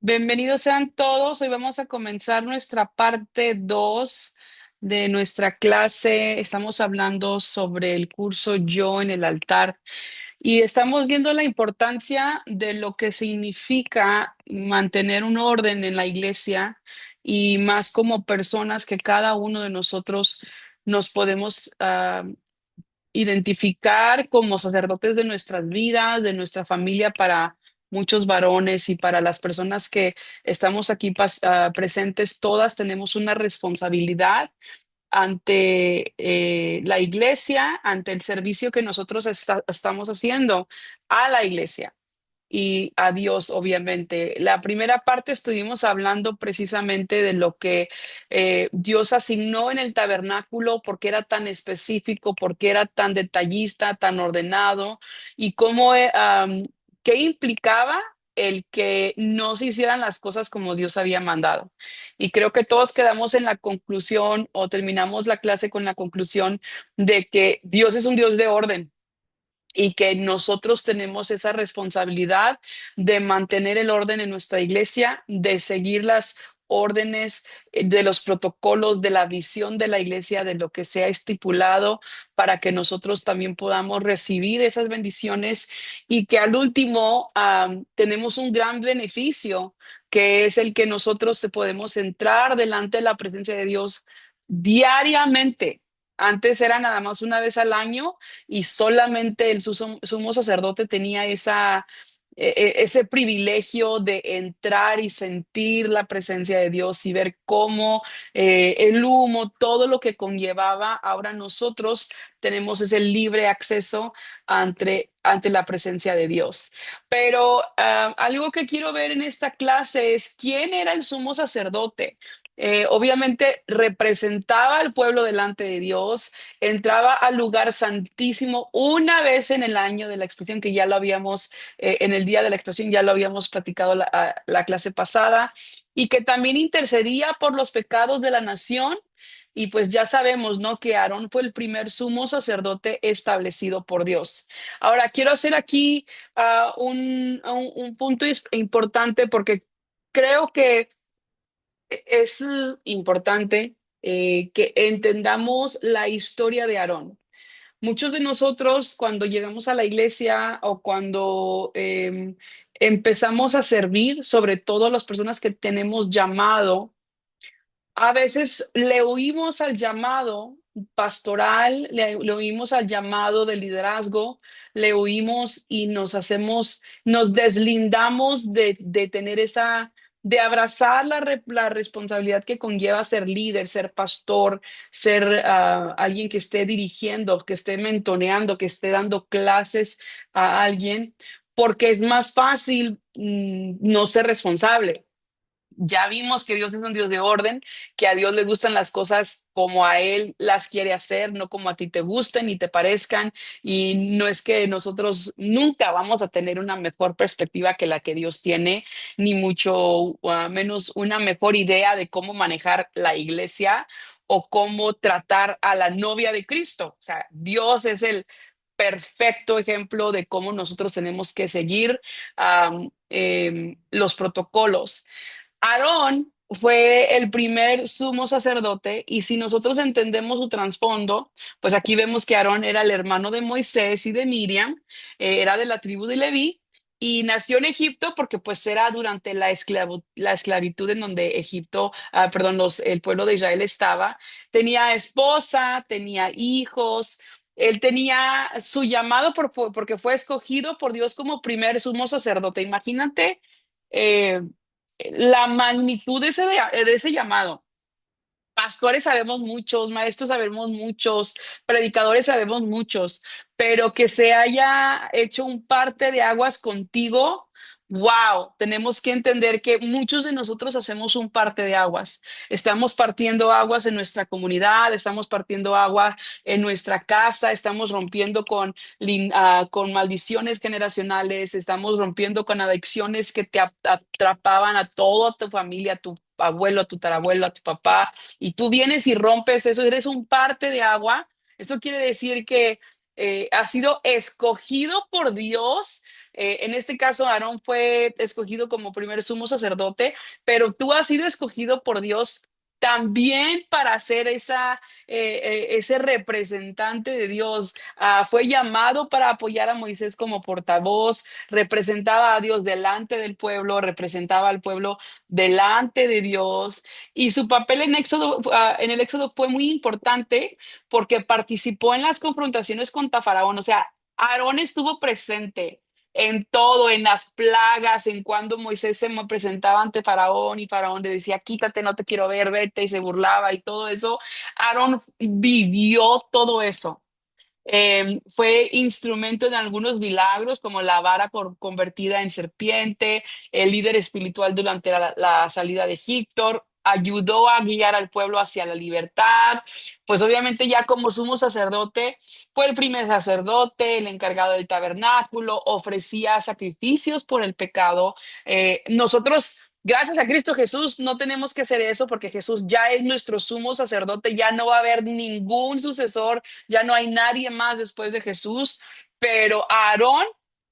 Bienvenidos sean todos. Hoy vamos a comenzar nuestra parte 2 de nuestra clase. Estamos hablando sobre el curso Yo en el altar y estamos viendo la importancia de lo que significa mantener un orden en la iglesia y más como personas que cada uno de nosotros nos podemos identificar como sacerdotes de nuestras vidas, de nuestra familia para muchos varones y para las personas que estamos aquí presentes, todas tenemos una responsabilidad ante la iglesia, ante el servicio que nosotros estamos haciendo a la iglesia y a Dios, obviamente. La primera parte estuvimos hablando precisamente de lo que Dios asignó en el tabernáculo, por qué era tan específico, por qué era tan detallista, tan ordenado y cómo, qué implicaba el que no se hicieran las cosas como Dios había mandado. Y creo que todos quedamos en la conclusión o terminamos la clase con la conclusión de que Dios es un Dios de orden y que nosotros tenemos esa responsabilidad de mantener el orden en nuestra iglesia, de seguir las órdenes de los protocolos, de la visión de la iglesia, de lo que se ha estipulado para que nosotros también podamos recibir esas bendiciones y que al último tenemos un gran beneficio, que es el que nosotros podemos entrar delante de la presencia de Dios diariamente. Antes era nada más una vez al año y solamente el sumo sacerdote tenía ese privilegio de entrar y sentir la presencia de Dios y ver cómo el humo, todo lo que conllevaba. Ahora nosotros tenemos ese libre acceso ante la presencia de Dios. Pero algo que quiero ver en esta clase es quién era el sumo sacerdote. Obviamente representaba al pueblo delante de Dios, entraba al lugar santísimo una vez en el año de la expresión, que ya lo habíamos, en el día de la expresión ya lo habíamos platicado la clase pasada, y que también intercedía por los pecados de la nación. Y pues ya sabemos, ¿no? Que Aarón fue el primer sumo sacerdote establecido por Dios. Ahora, quiero hacer aquí un punto importante porque creo que es importante que entendamos la historia de Aarón. Muchos de nosotros cuando llegamos a la iglesia o cuando empezamos a servir, sobre todo las personas que tenemos llamado, a veces le oímos al llamado pastoral, le oímos al llamado de liderazgo, le oímos y nos deslindamos de tener de abrazar la responsabilidad que conlleva ser líder, ser pastor, ser alguien que esté dirigiendo, que esté mentoreando, que esté dando clases a alguien, porque es más fácil no ser responsable. Ya vimos que Dios es un Dios de orden, que a Dios le gustan las cosas como a Él las quiere hacer, no como a ti te gusten y te parezcan. Y no es que nosotros nunca vamos a tener una mejor perspectiva que la que Dios tiene, ni mucho menos una mejor idea de cómo manejar la iglesia o cómo tratar a la novia de Cristo. O sea, Dios es el perfecto ejemplo de cómo nosotros tenemos que seguir los protocolos. Aarón fue el primer sumo sacerdote y si nosotros entendemos su trasfondo, pues aquí vemos que Aarón era el hermano de Moisés y de Miriam, era de la tribu de Leví y nació en Egipto porque pues era durante la esclavitud en donde Egipto, perdón, el pueblo de Israel estaba. Tenía esposa, tenía hijos. Él tenía su llamado porque fue escogido por Dios como primer sumo sacerdote. Imagínate eh, la magnitud de ese llamado. Pastores sabemos muchos, maestros sabemos muchos, predicadores sabemos muchos, pero que se haya hecho un parte de aguas contigo, wow, tenemos que entender que muchos de nosotros hacemos un parte de aguas. Estamos partiendo aguas en nuestra comunidad, estamos partiendo agua en nuestra casa, estamos rompiendo con maldiciones generacionales, estamos rompiendo con adicciones que te atrapaban a toda tu familia, a tu abuelo, a tu tarabuelo, a tu papá y tú vienes y rompes eso, eres un parte de agua. Eso quiere decir que has sido escogido por Dios En este caso, Aarón fue escogido como primer sumo sacerdote, pero tú has sido escogido por Dios también para ser ese representante de Dios. Fue llamado para apoyar a Moisés como portavoz, representaba a Dios delante del pueblo, representaba al pueblo delante de Dios. Y su papel en el Éxodo fue muy importante porque participó en las confrontaciones contra Faraón. O sea, Aarón estuvo presente en todo, en las plagas, en cuando Moisés se presentaba ante Faraón y Faraón le decía, quítate, no te quiero ver, vete, y se burlaba y todo eso. Aarón vivió todo eso. Fue instrumento en algunos milagros, como la vara convertida en serpiente, el líder espiritual durante la salida de Egipto, ayudó a guiar al pueblo hacia la libertad. Pues obviamente ya como sumo sacerdote, fue el primer sacerdote, el encargado del tabernáculo, ofrecía sacrificios por el pecado. Nosotros... Gracias a Cristo Jesús no tenemos que hacer eso porque Jesús ya es nuestro sumo sacerdote, ya no va a haber ningún sucesor, ya no hay nadie más después de Jesús, pero Aarón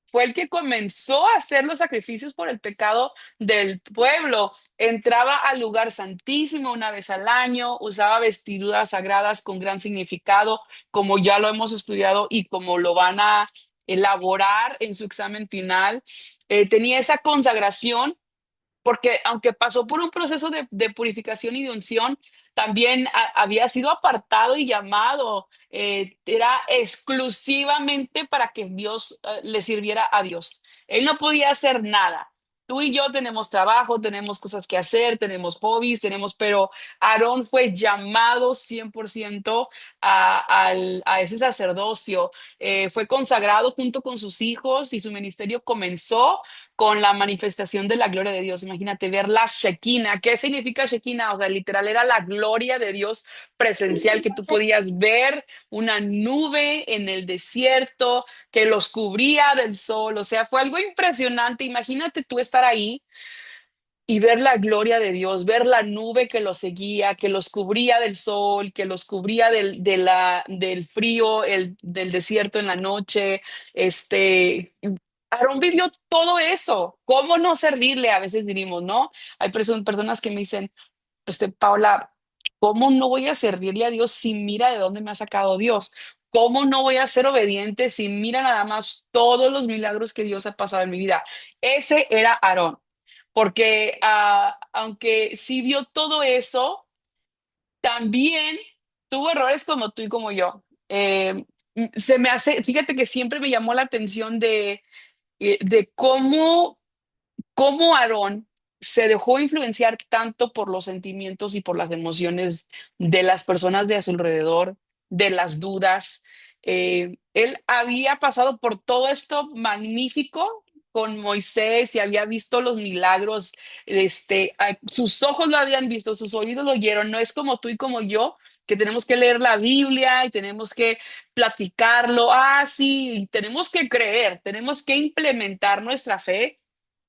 fue el que comenzó a hacer los sacrificios por el pecado del pueblo. Entraba al lugar santísimo una vez al año, usaba vestiduras sagradas con gran significado, como ya lo hemos estudiado y como lo van a elaborar en su examen final. Tenía esa consagración porque aunque pasó por un proceso de purificación y de unción, también había sido apartado y llamado, era exclusivamente para que Dios le sirviera a Dios. Él no podía hacer nada. Tú y yo tenemos trabajo, tenemos cosas que hacer, tenemos hobbies, pero Aarón fue llamado 100% a ese sacerdocio. Fue consagrado junto con sus hijos y su ministerio comenzó con la manifestación de la gloria de Dios. Imagínate ver la Shekinah. ¿Qué significa Shekinah? O sea, literal era la gloria de Dios presencial que tú podías ver, una nube en el desierto que los cubría del sol. O sea, fue algo impresionante. Imagínate tú estar ahí y ver la gloria de Dios, ver la nube que los seguía, que los cubría del sol, que los cubría del frío, del desierto en la noche. Aarón vivió todo eso. ¿Cómo no servirle? A veces diríamos, ¿no? Hay personas que me dicen, Paula, ¿cómo no voy a servirle a Dios si mira de dónde me ha sacado Dios? ¿Cómo no voy a ser obediente si mira nada más todos los milagros que Dios ha pasado en mi vida? Ese era Aarón, porque aunque sí vio todo eso, también tuvo errores como tú y como yo. Fíjate que siempre me llamó la atención de cómo Aarón se dejó influenciar tanto por los sentimientos y por las emociones de las personas de a su alrededor, de las dudas. Él había pasado por todo esto magnífico con Moisés y había visto los milagros, sus ojos lo habían visto, sus oídos lo oyeron. No es como tú y como yo, que tenemos que leer la Biblia y tenemos que platicarlo. Sí, y tenemos que creer, tenemos que implementar nuestra fe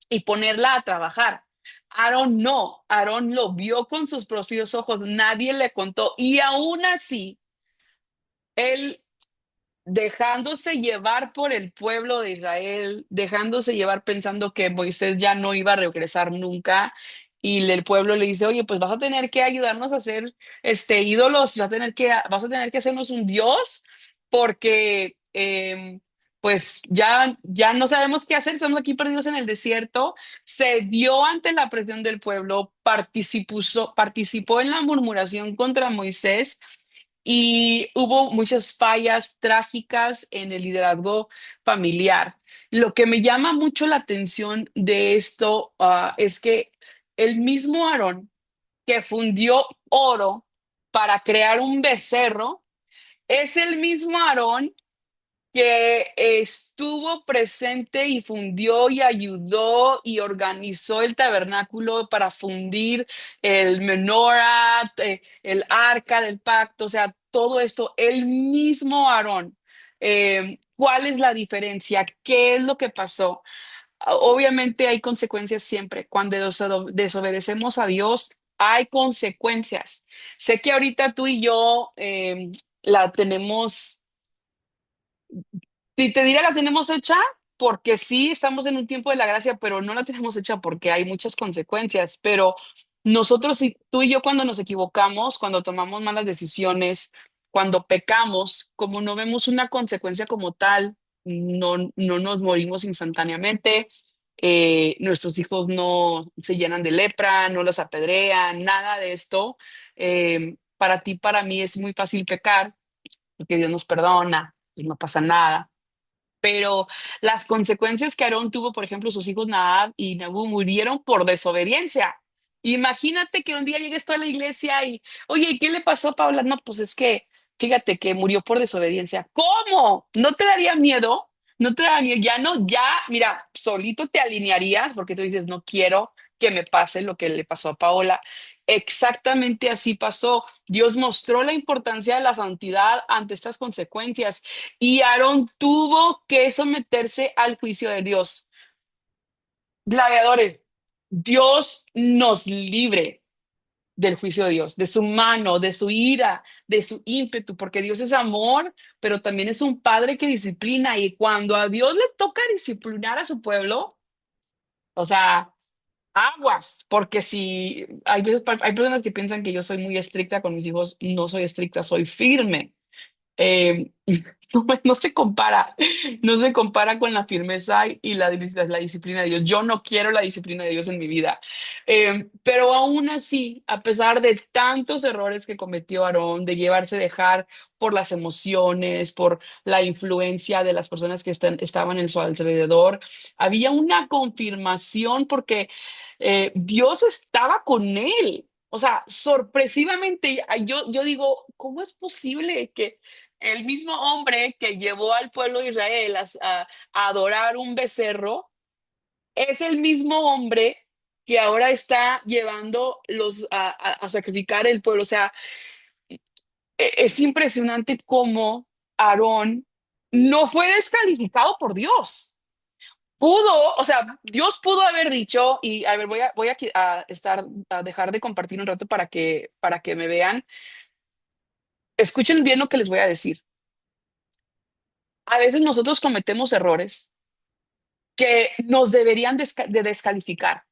y ponerla a trabajar. Aarón no, Aarón lo vio con sus propios ojos, nadie le contó y aún así, él dejándose llevar por el pueblo de Israel, dejándose llevar pensando que Moisés ya no iba a regresar nunca. Y el pueblo le dice, oye, pues vas a tener que ayudarnos a hacer ídolos, vas a tener que hacernos un Dios, porque pues ya no sabemos qué hacer, estamos aquí perdidos en el desierto. Se dio ante la presión del pueblo, participó en la murmuración contra Moisés y hubo muchas fallas trágicas en el liderazgo familiar. Lo que me llama mucho la atención de esto, es que el mismo Aarón que fundió oro para crear un becerro es el mismo Aarón que estuvo presente y fundió y ayudó y organizó el tabernáculo para fundir el menorá, el arca del pacto, o sea, todo esto, el mismo Aarón. ¿Cuál es la diferencia? ¿Qué es lo que pasó? Obviamente hay consecuencias siempre. Cuando desobedecemos a Dios, hay consecuencias. Sé que ahorita tú y yo la tenemos, si te diría la tenemos hecha, porque sí estamos en un tiempo de la gracia, pero no la tenemos hecha porque hay muchas consecuencias. Pero nosotros, tú y yo, cuando nos equivocamos, cuando tomamos malas decisiones, cuando pecamos, como no vemos una consecuencia como tal, no nos morimos instantáneamente. Nuestros hijos no se llenan de lepra, no los apedrean, nada de esto. Para ti, para mí es muy fácil pecar, porque Dios nos perdona y no pasa nada. Pero las consecuencias que Aarón tuvo, por ejemplo, sus hijos Nadab y Nabú murieron por desobediencia. Imagínate que un día llegues tú a la iglesia y, oye, ¿qué le pasó a Paula? No, pues es que, fíjate que murió por desobediencia. ¿Cómo? ¿No te daría miedo? ¿No te daría miedo? Ya no, ya, mira, solito te alinearías porque tú dices, no quiero que me pase lo que le pasó a Paola. Exactamente así pasó. Dios mostró la importancia de la santidad ante estas consecuencias. Y Aarón tuvo que someterse al juicio de Dios. Gladiadores, Dios nos libre del juicio de Dios, de su mano, de su ira, de su ímpetu, porque Dios es amor, pero también es un padre que disciplina. Y cuando a Dios le toca disciplinar a su pueblo, o sea, aguas, porque si hay veces, hay personas que piensan que yo soy muy estricta con mis hijos, no soy estricta, soy firme. Eh, no se compara, no se compara con la firmeza y la disciplina de Dios. Yo no quiero la disciplina de Dios en mi vida. Pero aún así, a pesar de tantos errores que cometió Aarón, de llevarse a dejar por las emociones, por la influencia de las personas que estaban en su alrededor, había una confirmación porque Dios estaba con él. O sea, sorpresivamente, yo digo, ¿cómo es posible que el mismo hombre que llevó al pueblo de Israel a adorar un becerro es el mismo hombre que ahora está llevando a sacrificar el pueblo? O sea, es impresionante cómo Aarón no fue descalificado por Dios. Pudo, o sea, Dios pudo haber dicho, y a ver, a dejar de compartir un rato para que me vean. Escuchen bien lo que les voy a decir. A veces nosotros cometemos errores que nos deberían de descalificar.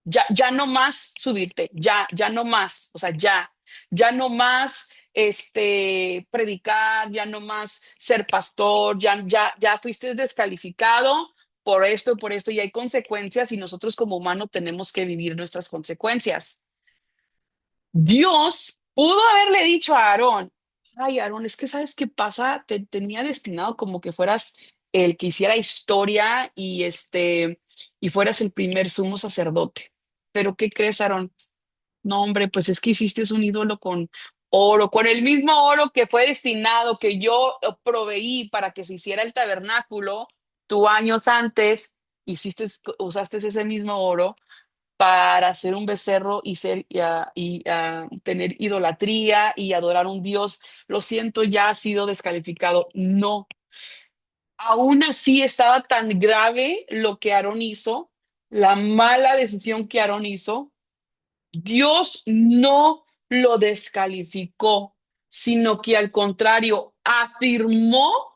Ya no más subirte, ya no más, o sea, ya no más predicar, ya no más ser pastor, ya fuiste descalificado por esto, y hay consecuencias y nosotros como humanos tenemos que vivir nuestras consecuencias. Dios pudo haberle dicho a Aarón, ay, Aarón, es que ¿sabes qué pasa? Te tenía destinado como que fueras el que hiciera historia y fueras el primer sumo sacerdote. Pero ¿qué crees, Aarón? No, hombre, pues es que hiciste un ídolo con oro, con el mismo oro que fue destinado, que yo proveí para que se hiciera el tabernáculo. Tú años antes usaste ese mismo oro para hacer un becerro y tener idolatría y adorar a un Dios. Lo siento, ya ha sido descalificado. No, aún así estaba tan grave lo que Aarón hizo, la mala decisión que Aarón hizo. Dios no lo descalificó, sino que al contrario, afirmó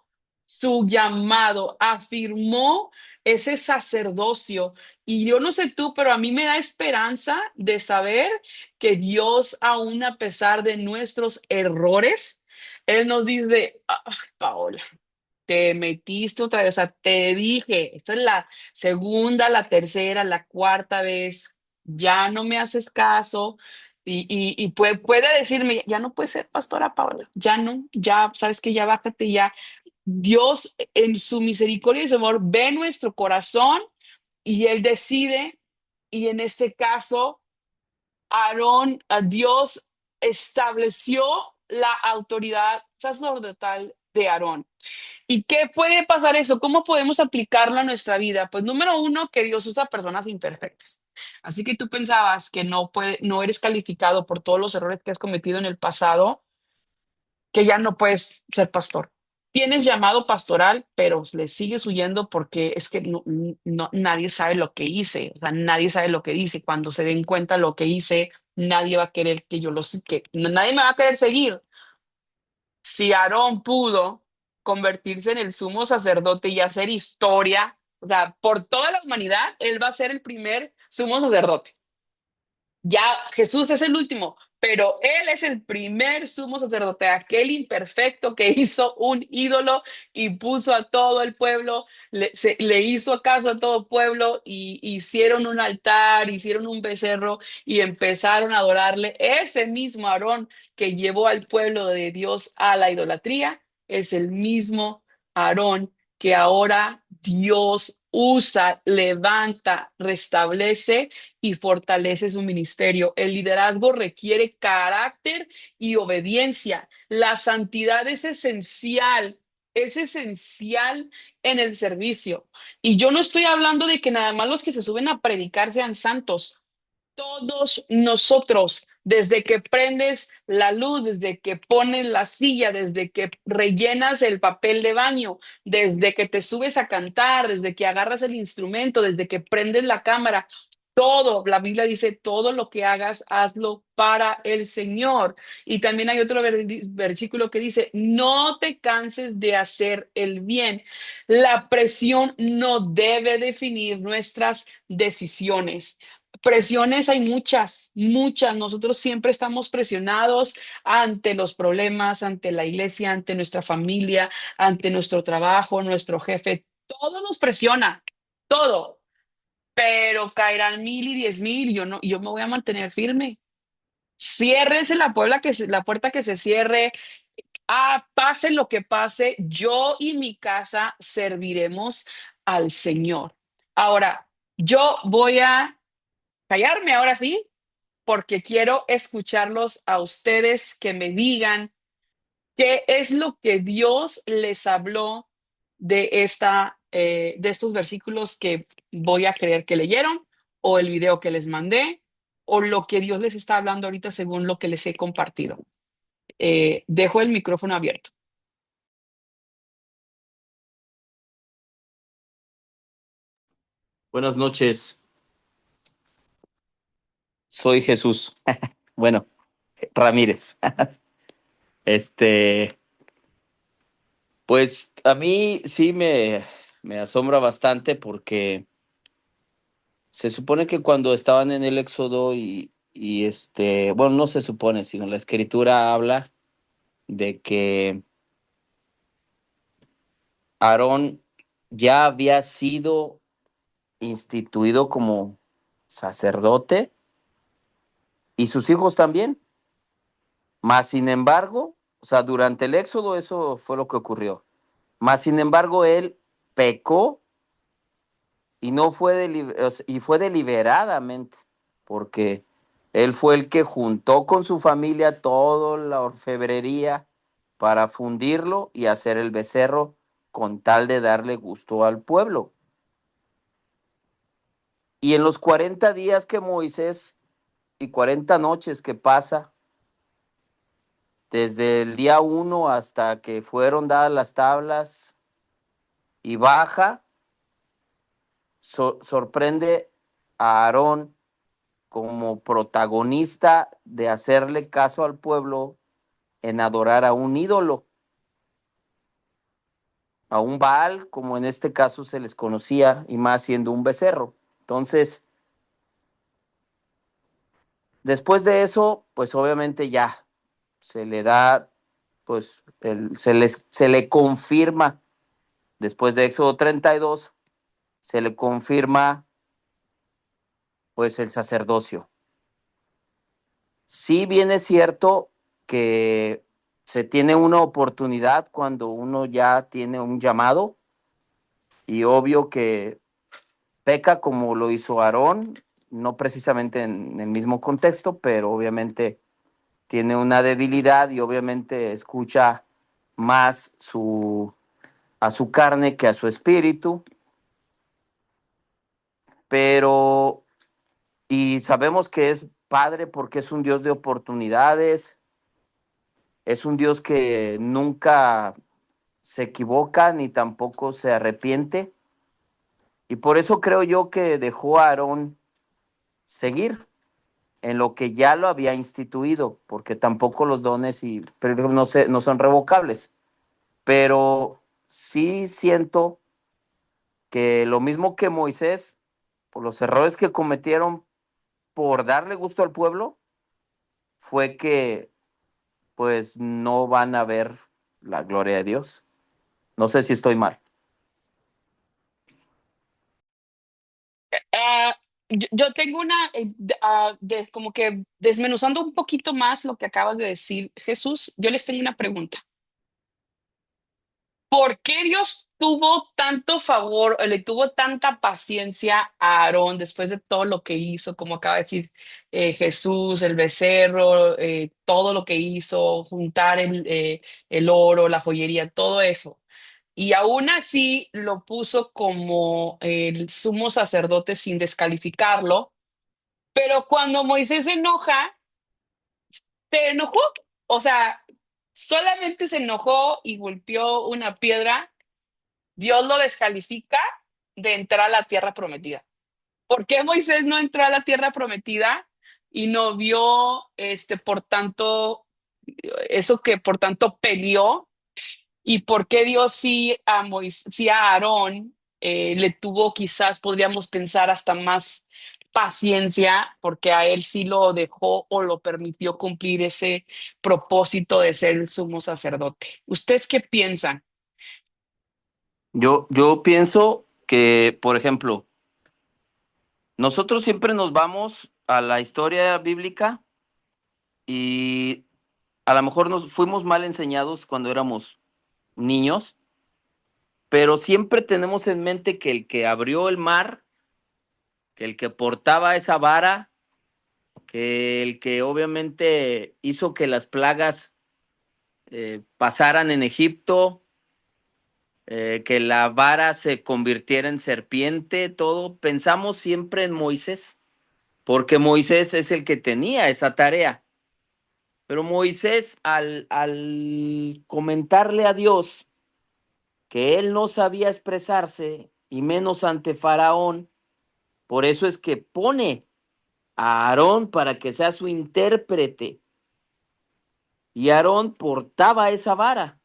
su llamado, afirmó ese sacerdocio. Y yo no sé tú, pero a mí me da esperanza de saber que Dios, aún a pesar de nuestros errores, Él nos dice, "Ah, Paola, te metiste otra vez, o sea, te dije, esta es la segunda, la tercera, la cuarta vez, ya no me haces caso y puede decirme, ya no puedes ser pastora Paola, ya no, ya sabes que ya bájate, ya. Dios en su misericordia y su amor ve nuestro corazón y Él decide, y en este caso, Aarón, a Dios estableció la autoridad sacerdotal de Aarón. ¿Y qué puede pasar eso? ¿Cómo podemos aplicarlo a nuestra vida? Pues número uno, que Dios usa personas imperfectas. Así que tú pensabas que no eres calificado por todos los errores que has cometido en el pasado, que ya no puedes ser pastor. Tienes llamado pastoral, pero le sigues huyendo porque es que nadie sabe lo que hice. O sea, nadie sabe lo que dice. Cuando se den cuenta lo que hice, nadie va a querer que nadie me va a querer seguir. Si Aarón pudo convertirse en el sumo sacerdote y hacer historia, O sea, por toda la humanidad, Él va a ser el primer sumo sacerdote. Ya Jesús es el último, pero Él es el primer sumo sacerdote, aquel imperfecto que hizo un ídolo y puso a todo el pueblo, le hizo caso a todo pueblo y hicieron un altar, hicieron un becerro y empezaron a adorarle. Ese mismo Aarón que llevó al pueblo de Dios a la idolatría es el mismo Aarón que ahora Dios usa, levanta, restablece y fortalece su ministerio. El liderazgo requiere carácter y obediencia. La santidad es esencial en el servicio. Y yo no estoy hablando de que nada más los que se suben a predicar sean santos. Todos nosotros, desde que prendes la luz, desde que pones la silla, desde que rellenas el papel de baño, desde que te subes a cantar, desde que agarras el instrumento, desde que prendes la cámara, todo, la Biblia dice, todo lo que hagas, hazlo para el Señor. Y también hay otro versículo que dice, no te canses de hacer el bien. La presión no debe definir nuestras decisiones. Presiones hay muchas, muchas. Nosotros siempre estamos presionados ante los problemas, ante la iglesia, ante nuestra familia, ante nuestro trabajo, nuestro jefe. Todo nos presiona, todo. Pero caerán 1000 y 10,000. Yo me voy a mantener firme. Ciérrese la puerta que se cierre. Pase lo que pase, yo y mi casa serviremos al Señor. Ahora, yo voy a callarme ahora sí porque quiero escucharlos a ustedes que me digan qué es lo que Dios les habló de estos versículos que voy a creer que leyeron, o el video que les mandé, o lo que Dios les está hablando ahorita según lo que les he compartido. Dejo el micrófono abierto. Buenas noches, soy Jesús. Bueno, Ramírez. Este, pues a mí sí me asombra bastante porque se supone que cuando estaban en el Éxodo bueno, no se supone, sino la escritura habla de que Aarón ya había sido instituido como sacerdote y sus hijos también. Mas, sin embargo, o sea, durante el Éxodo eso fue lo que ocurrió. Mas, sin embargo, él pecó y no fue o sea, y fue deliberadamente, porque él fue el que juntó con su familia toda la orfebrería para fundirlo y hacer el becerro con tal de darle gusto al pueblo. Y en los 40 días que Moisés y 40 noches que pasa, desde el día uno hasta que fueron dadas las tablas y baja, sorprende a Aarón como protagonista de hacerle caso al pueblo en adorar a un ídolo, a un Baal, como en este caso se les conocía, y más siendo un becerro. Entonces, después de eso, pues obviamente ya se le da, pues se le confirma, después de Éxodo 32, se le confirma pues el sacerdocio. Sí, bien es cierto que se tiene una oportunidad cuando uno ya tiene un llamado y obvio que peca como lo hizo Aarón, no precisamente en el mismo contexto, pero obviamente tiene una debilidad y obviamente escucha más a su carne que a su espíritu, pero y sabemos que es Padre porque es un Dios de oportunidades, es un Dios que nunca se equivoca ni tampoco se arrepiente. Y por eso creo yo que dejó a Aarón seguir en lo que ya lo había instituido, porque tampoco los dones no son revocables. Pero sí siento que lo mismo que Moisés, por los errores que cometieron por darle gusto al pueblo, fue que pues no van a ver la gloria de Dios. No sé si estoy mal. Ah, yo tengo una, como que desmenuzando un poquito más lo que acabas de decir, Jesús, yo les tengo una pregunta. ¿Por qué Dios tuvo tanto favor, o le tuvo tanta paciencia a Aarón después de todo lo que hizo, como acaba de decir Jesús, el becerro, todo lo que hizo, juntar el oro, la joyería, todo eso? Y aún así lo puso como el sumo sacerdote sin descalificarlo, pero cuando Moisés se enojó, o sea, solamente se enojó y golpeó una piedra. Dios lo descalifica de entrar a la tierra prometida. ¿Por qué Moisés no entró a la tierra prometida y no vio, por tanto, eso que por tanto peleó? ¿Y por qué Dios sí a Aarón le tuvo quizás, podríamos pensar, hasta más paciencia, porque a él sí lo dejó o lo permitió cumplir ese propósito de ser el sumo sacerdote? ¿Ustedes qué piensan? Yo pienso que, por ejemplo, nosotros siempre nos vamos a la historia bíblica y a lo mejor nos fuimos mal enseñados cuando éramos niños, pero siempre tenemos en mente que el que abrió el mar, que el que portaba esa vara, que el que obviamente hizo que las plagas pasaran en Egipto, que la vara se convirtiera en serpiente, todo, pensamos siempre en Moisés, porque Moisés es el que tenía esa tarea. Pero Moisés, al comentarle a Dios que él no sabía expresarse, y menos ante Faraón, por eso es que pone a Aarón para que sea su intérprete. Y Aarón portaba esa vara.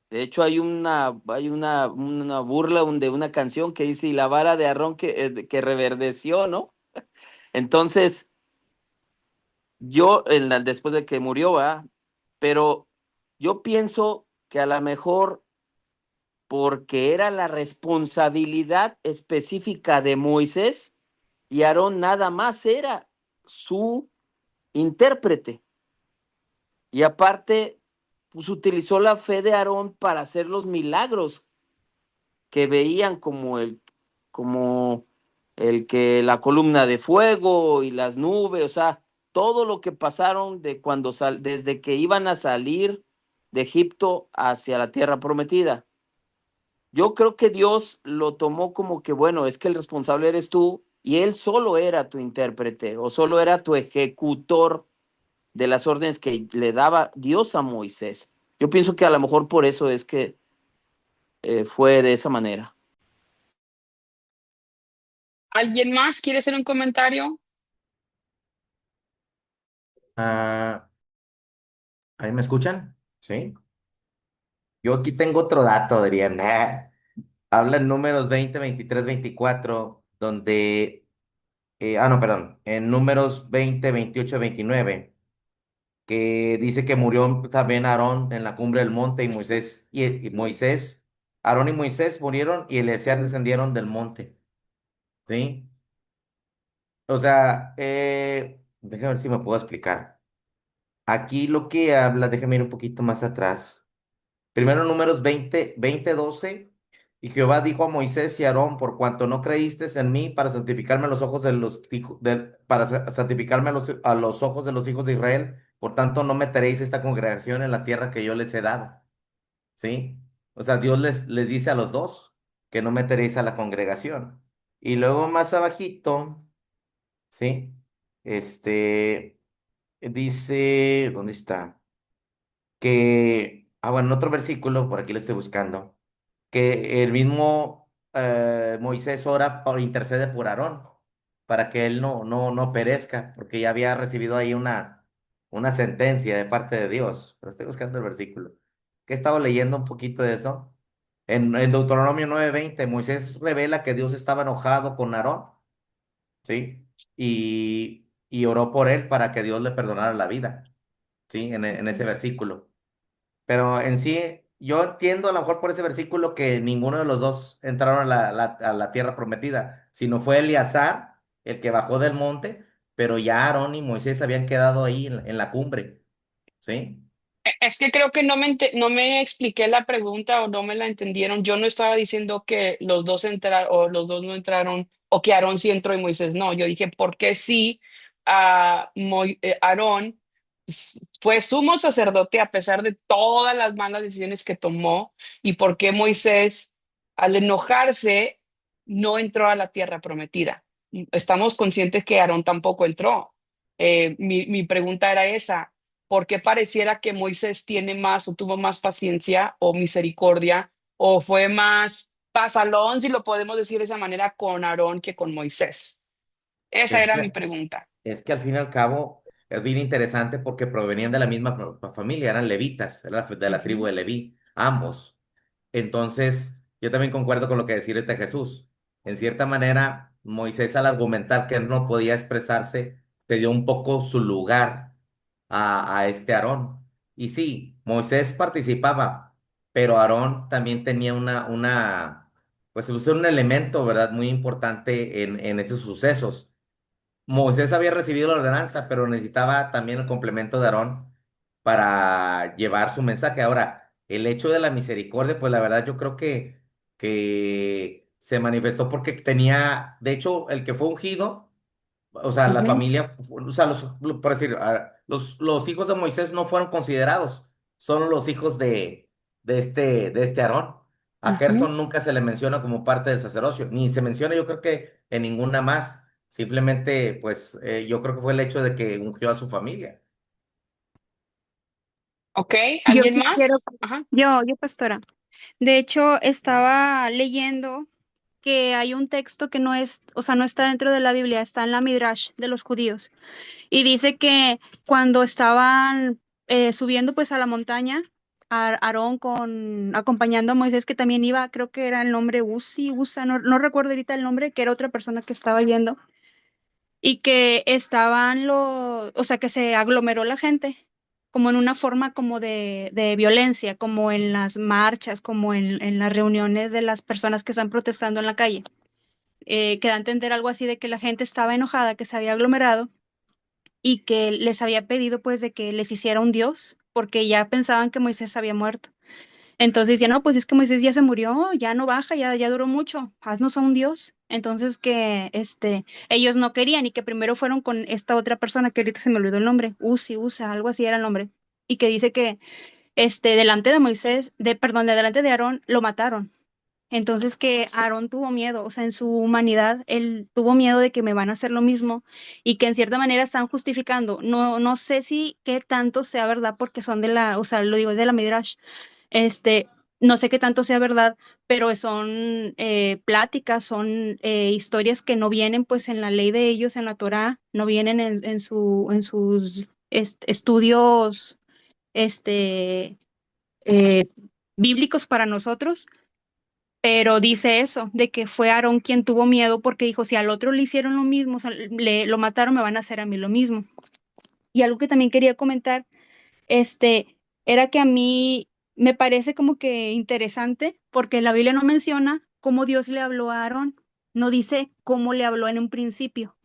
De hecho, hay una burla de una canción que dice, y la vara de Aarón que reverdeció, ¿no? Entonces, después de que murió, ¿va? Pero yo pienso que a lo mejor porque era la responsabilidad específica de Moisés y Aarón nada más era su intérprete. Y aparte, pues utilizó la fe de Aarón para hacer los milagros que veían como el que la columna de fuego y las nubes, o sea, todo lo que pasaron desde que iban a salir de Egipto hacia la tierra prometida. Yo creo que Dios lo tomó como que, bueno, es que el responsable eres tú y él solo era tu intérprete o solo era tu ejecutor de las órdenes que le daba Dios a Moisés. Yo pienso que a lo mejor por eso es que fue de esa manera. ¿Alguien más quiere hacer un comentario? Ah, ¿ahí me escuchan? Sí. Yo aquí tengo otro dato, Adrián. Habla en números 20, 23, 24, donde, no, perdón, en números 20, 28, 29, que dice que murió también Aarón en la cumbre del monte y Moisés, Aarón y Moisés murieron y Eleazar descendieron del monte, ¿sí? O sea, déjame ver si me puedo explicar. Aquí lo que habla, déjame ir un poquito más atrás. Primero números 20, 20, 12. Y Jehová dijo a Moisés y a Aarón, por cuanto no creíste en mí para santificarme a los ojos de los santificarme a los ojos de los hijos de Israel, por tanto no meteréis esta congregación en la tierra que yo les he dado. ¿Sí? O sea, Dios les dice a los dos que no meteréis a la congregación. Y luego más abajito, ¿sí? Este dice, ¿dónde está? Bueno, en otro versículo, por aquí lo estoy buscando, que el mismo Moisés ora por intercede por Aarón, para que él no perezca, porque ya había recibido ahí una sentencia de parte de Dios. Pero estoy buscando el versículo. Que he estado leyendo un poquito de eso. En Deuteronomio 9:20, Moisés revela que Dios estaba enojado con Aarón, ¿sí? Y oró por él para que Dios le perdonara la vida, ¿sí? En ese versículo. Pero en sí, yo entiendo a lo mejor por ese versículo que ninguno de los dos entraron a la tierra prometida, sino fue Eleazar el que bajó del monte, pero ya Aarón y Moisés habían quedado ahí en la cumbre, ¿sí? Es que creo que no me expliqué la pregunta o no me la entendieron. Yo no estaba diciendo que los dos entraron o los dos no entraron o que Aarón sí entró y Moisés no. Yo dije, ¿por qué sí Aarón fue sumo sacerdote a pesar de todas las malas decisiones que tomó? ¿Y por qué Moisés, al enojarse, no entró a la tierra prometida? Estamos conscientes que Aarón tampoco entró. Mi pregunta era esa. ¿Por qué pareciera que Moisés tiene más o tuvo más paciencia o misericordia o fue más pasalón, si lo podemos decir de esa manera, con Aarón que con Moisés? Esa Es era mi que, pregunta. es que al fin y al cabo es bien interesante porque provenían de la misma familia, eran levitas, era de la tribu Ujú, de Leví, ambos. Entonces, yo también concuerdo con lo que decía ahorita Jesús. En cierta manera, Moisés al argumentar que él no podía expresarse, te dio un poco su lugar a este Aarón. Y sí, Moisés participaba, pero Aarón también tenía pues un elemento, ¿verdad? Muy importante en esos sucesos. Moisés había recibido la ordenanza, pero necesitaba también el complemento de Aarón para llevar su mensaje. Ahora, el hecho de la misericordia, pues la verdad yo creo que se manifestó porque tenía, de hecho, el que fue ungido, o sea, la ujú, familia, o sea, por decir, los hijos de Moisés no fueron considerados, son los hijos de este Aarón. A ujú. Gersón nunca se le menciona como parte del sacerdocio, ni se menciona yo creo que en ninguna más. Simplemente, pues, yo creo que fue el hecho de que ungió a su familia. ¿Ok? Yo ¿Alguien sí quiero, más? Ajá. pastora. De hecho, estaba leyendo que hay un texto que no es, o sea, no está dentro de la Biblia, está en la Midrash de los judíos. Y dice que cuando estaban subiendo pues a la montaña, Aarón acompañando a Moisés, que también iba, creo que era el nombre Usa, no recuerdo ahorita el nombre, que era otra persona que estaba yendo, y que estaban o sea, que se aglomeró la gente, como en una forma como de violencia, como en las marchas, como en las reuniones de las personas que están protestando en la calle. Que da a entender algo así de que la gente estaba enojada, que se había aglomerado y que les había pedido pues de que les hiciera un dios, porque ya pensaban que Moisés había muerto. Entonces decían, no, pues es que Moisés ya se murió, ya no baja, ya duró mucho, haznos a un Dios. Entonces que ellos no querían y que primero fueron con esta otra persona que ahorita se me olvidó el nombre, Usa, algo así era el nombre, y que dice que delante de Moisés, perdón, delante de Aarón lo mataron. Entonces que Aarón tuvo miedo, o sea, en su humanidad, él tuvo miedo de que me van a hacer lo mismo y que en cierta manera están justificando. No sé si qué tanto sea verdad porque son o sea, lo digo, es de la Midrash, este, no sé qué tanto sea verdad, pero son pláticas, son historias que no vienen pues en la ley de ellos, en la Torá, no vienen en sus estudios este, eh, bíblicos para nosotros, pero dice eso, de que fue Aarón quien tuvo miedo porque dijo, si al otro le hicieron lo mismo, o sea, lo mataron, me van a hacer a mí lo mismo. Y algo que también quería comentar era que a mí me parece como que interesante porque la Biblia no menciona cómo Dios le habló a Aarón, no dice cómo le habló en un principio,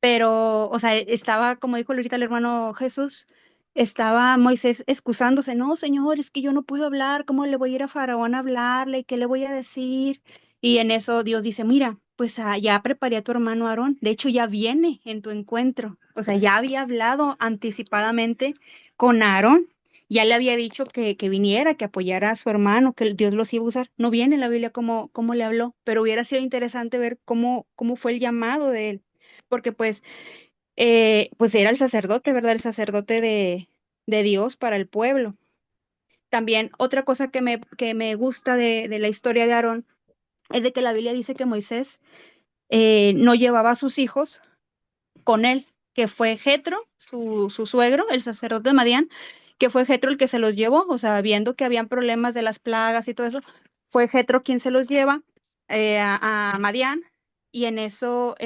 pero, o sea, estaba, como dijo ahorita el hermano Jesús, estaba Moisés excusándose, no, Señor, es que yo no puedo hablar, ¿cómo le voy a ir a Faraón a hablarle? ¿Qué le voy a decir? Y en eso Dios dice, mira, pues ya preparé a tu hermano Aarón, de hecho ya viene en tu encuentro, o sea, ya había hablado anticipadamente con Aarón, ya le había dicho que viniera, que apoyara a su hermano, que Dios los iba a usar. No viene en la Biblia cómo le habló, pero hubiera sido interesante ver cómo fue el llamado de él, porque pues era el sacerdote, ¿verdad? El sacerdote de Dios para el pueblo. También otra cosa que me gusta de la historia de Aarón es de que la Biblia dice que Moisés no llevaba a sus hijos con él, que fue Jetro, su suegro, el sacerdote de Madián, que fue Jetro el que se los llevó, o sea, viendo que habían problemas de las plagas y todo eso, fue Jetro quien se los lleva a Madián, y en eso,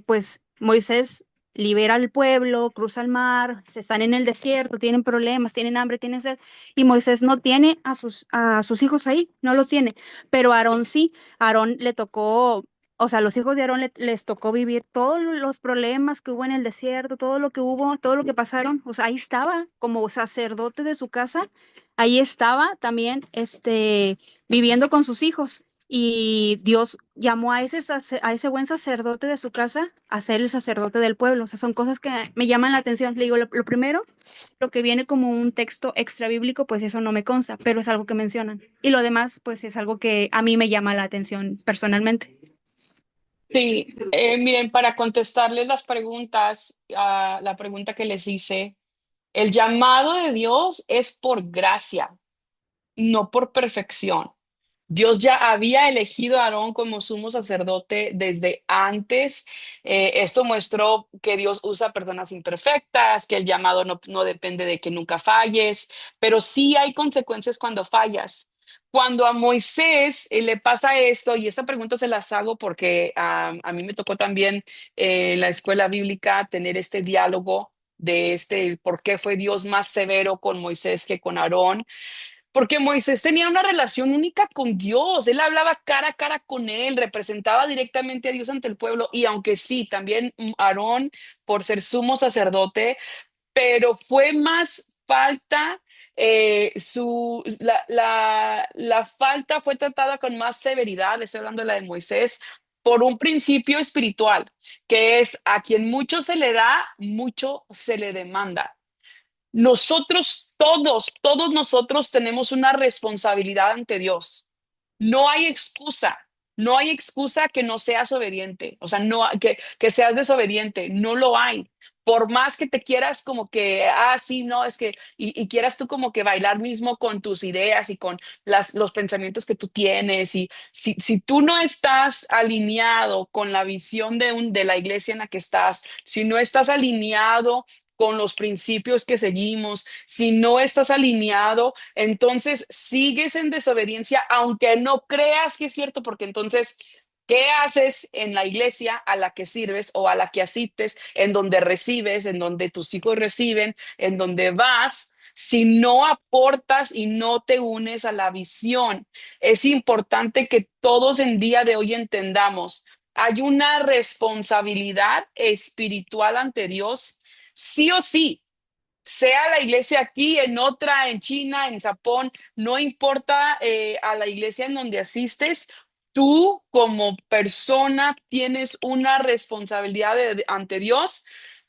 pues Moisés libera al pueblo, cruza el mar, se están en el desierto, tienen problemas, tienen hambre, tienen sed, y Moisés no tiene a sus hijos ahí, no los tiene, pero Aarón sí. Aarón le tocó, o sea, los hijos de Aarón les tocó vivir todos los problemas que hubo en el desierto, todo lo que hubo, todo lo que pasaron, o sea, ahí estaba como sacerdote de su casa, ahí estaba también, viviendo con sus hijos. Y Dios llamó a ese buen sacerdote de su casa a ser el sacerdote del pueblo. O sea, son cosas que me llaman la atención. Le digo, lo primero, lo que viene como un texto extra bíblico, pues eso no me consta, pero es algo que mencionan. Y lo demás, pues es algo que a mí me llama la atención personalmente. Sí, miren, para contestarles las preguntas, la pregunta que les hice, el llamado de Dios es por gracia, no por perfección. Dios ya había elegido a Aarón como sumo sacerdote desde antes. Esto mostró que Dios usa personas imperfectas, que el llamado no depende de que nunca falles, pero sí hay consecuencias cuando fallas. Cuando a Moisés le pasa esto, y esta pregunta se las hago porque a mí me tocó también en la escuela bíblica tener este diálogo de por qué fue Dios más severo con Moisés que con Aarón. Porque Moisés tenía una relación única con Dios, él hablaba cara a cara con él, representaba directamente a Dios ante el pueblo, y aunque sí, también Aarón, por ser sumo sacerdote, pero fue más falta, la falta fue tratada con más severidad, estoy hablando de la de Moisés, por un principio espiritual, que es a quien mucho se le da, mucho se le demanda. Nosotros, todos nosotros tenemos una responsabilidad ante Dios. No hay excusa, no hay excusa que no seas obediente, o sea, no que seas desobediente, no lo hay. Por más que te quieras como que, sí, no, es que, y quieras tú como que bailar mismo con tus ideas y con los pensamientos que tú tienes, y si tú no estás alineado con la visión de la iglesia en la que estás, si no estás alineado con los principios que seguimos, si no estás alineado, entonces sigues en desobediencia, aunque no creas que es cierto, porque entonces, ¿qué haces en la iglesia a la que sirves o a la que asistes, en donde recibes, en donde tus hijos reciben, en donde vas? Si no aportas y no te unes a la visión, es importante que todos en día de hoy entendamos, hay una responsabilidad espiritual ante Dios, sí o sí, sea la iglesia aquí, en otra, en China, en Japón, no importa a la iglesia en donde asistes, tú como persona tienes una responsabilidad ante Dios.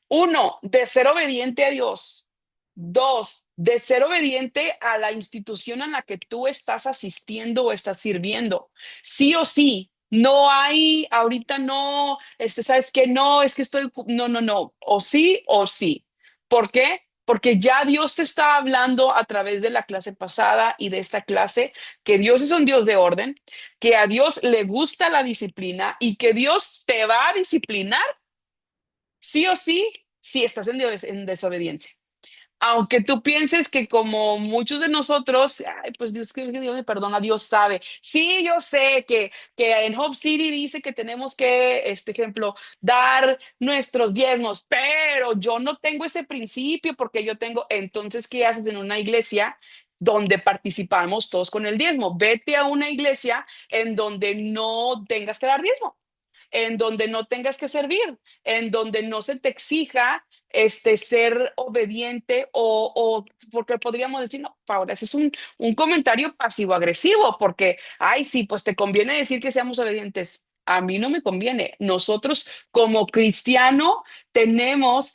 Uno, de ser obediente a Dios. Dos, de ser obediente a la institución en la que tú estás asistiendo o estás sirviendo. Sí o sí. No hay, ahorita no, sabes que no, es que estoy, no, no, no, o sí o sí. ¿Por qué? Porque ya Dios te está hablando a través de la clase pasada y de esta clase, que Dios es un Dios de orden, que a Dios le gusta la disciplina y que Dios te va a disciplinar sí o sí si estás en desobediencia. Aunque tú pienses que como muchos de nosotros, ay, pues Dios, que Dios me perdona, Dios sabe. Sí, yo sé que en Hope City dice que tenemos que, este ejemplo, dar nuestros diezmos, pero yo no tengo ese principio porque yo tengo, entonces, ¿qué haces en una iglesia donde participamos todos con el diezmo? Vete a una iglesia en donde no tengas que dar diezmo, en donde no tengas que servir, en donde no se te exija ser obediente o porque podríamos decir, no, Paula, ese es un comentario pasivo-agresivo, porque, ay, sí, pues te conviene decir que seamos obedientes. A mí no me conviene. Nosotros como cristiano tenemos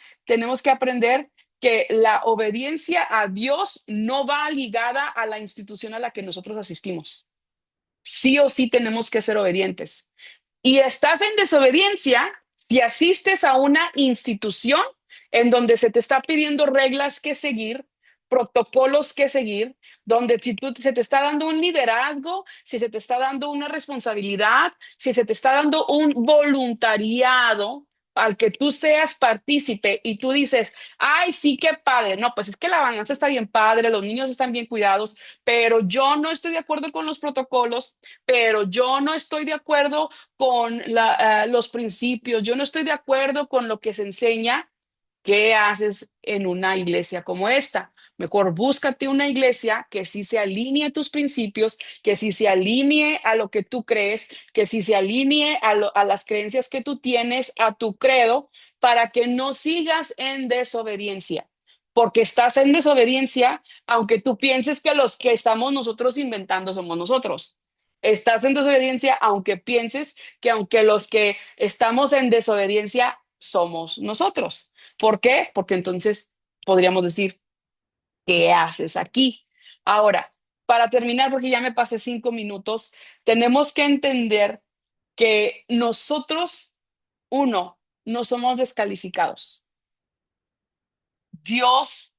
que aprender que la obediencia a Dios no va ligada a la institución a la que nosotros asistimos. Sí o sí tenemos que ser obedientes. Y estás en desobediencia si asistes a una institución en donde se te está pidiendo reglas que seguir, protocolos que seguir, donde si se te está dando un liderazgo, si se te está dando una responsabilidad, si se te está dando un voluntariado, al que tú seas partícipe y tú dices, ay, sí, qué padre. No, pues es que la balanza está bien padre, los niños están bien cuidados, pero yo no estoy de acuerdo con los protocolos, pero yo no estoy de acuerdo con los principios, yo no estoy de acuerdo con lo que se enseña. ¿Qué haces en una iglesia como esta? Mejor búscate una iglesia que sí se alinee a tus principios, que sí se alinee a lo que tú crees, que sí se alinee a las creencias que tú tienes, a tu credo, para que no sigas en desobediencia. Porque estás en desobediencia, aunque tú pienses que los que estamos nosotros inventando somos nosotros. Estás en desobediencia, aunque pienses que aunque los que estamos en desobediencia somos nosotros. ¿Por qué? Porque entonces podríamos decir, ¿qué haces aquí? Ahora, para terminar, porque ya me pasé 5 minutos, tenemos que entender que nosotros, uno, no somos descalificados. Dios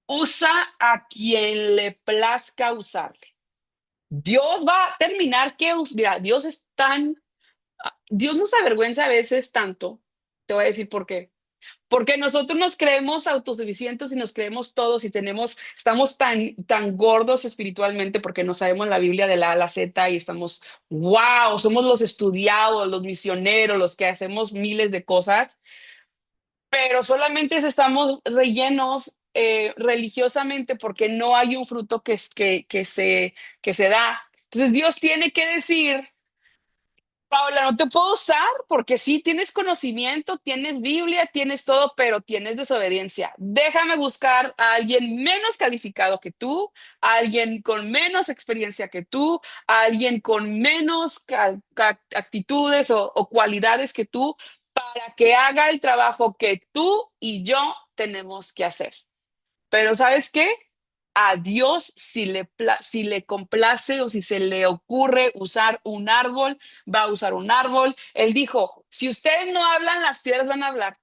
usa a quien le plazca usarle. Dios va a terminar mira, Dios es tan, Dios nos avergüenza a veces tanto. Te voy a decir por qué. Porque nosotros nos creemos autosuficientes y nos creemos todos y estamos tan gordos espiritualmente porque no sabemos la Biblia de la A a la Z y estamos, wow, somos los estudiados, los misioneros, los que hacemos miles de cosas, pero solamente estamos rellenos religiosamente porque no hay un fruto que se da. Entonces Dios tiene que decir, Paula, no te puedo usar porque sí tienes conocimiento, tienes Biblia, tienes todo, pero tienes desobediencia. Déjame buscar a alguien menos calificado que tú, a alguien con menos experiencia que tú, a alguien con menos actitudes o cualidades que tú para que haga el trabajo que tú y yo tenemos que hacer. Pero ¿sabes qué? A Dios, si le complace o si se le ocurre usar un árbol, va a usar un árbol. Él dijo, si ustedes no hablan, las piedras van a hablar,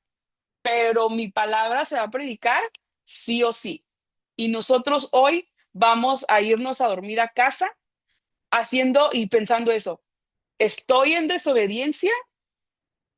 pero mi palabra se va a predicar sí o sí. Y nosotros hoy vamos a irnos a dormir a casa haciendo y pensando eso. ¿Estoy en desobediencia?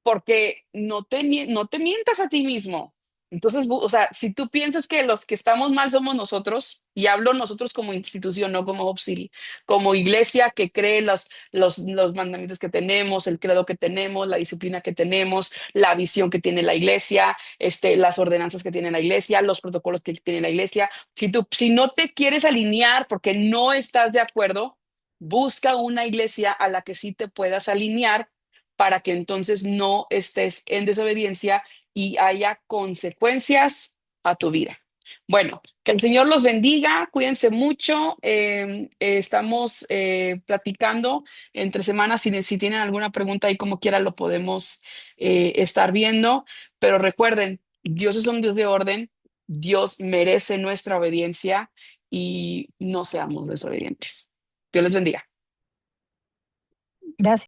Porque no te mientas a ti mismo. Entonces, o sea, si tú piensas que los que estamos mal somos nosotros, y hablo nosotros como institución, no como Hope City, como iglesia que cree los mandamientos que tenemos, el credo que tenemos, la disciplina que tenemos, la visión que tiene la iglesia, las ordenanzas que tiene la iglesia, los protocolos que tiene la iglesia. Si no te quieres alinear porque no estás de acuerdo, busca una iglesia a la que sí te puedas alinear para que entonces no estés en desobediencia y haya consecuencias a tu vida. Bueno, que el Señor los bendiga, cuídense mucho. Estamos platicando entre semanas. Si tienen alguna pregunta ahí, como quiera, lo podemos estar viendo. Pero recuerden, Dios es un Dios de orden, Dios merece nuestra obediencia y no seamos desobedientes. Dios les bendiga. Gracias.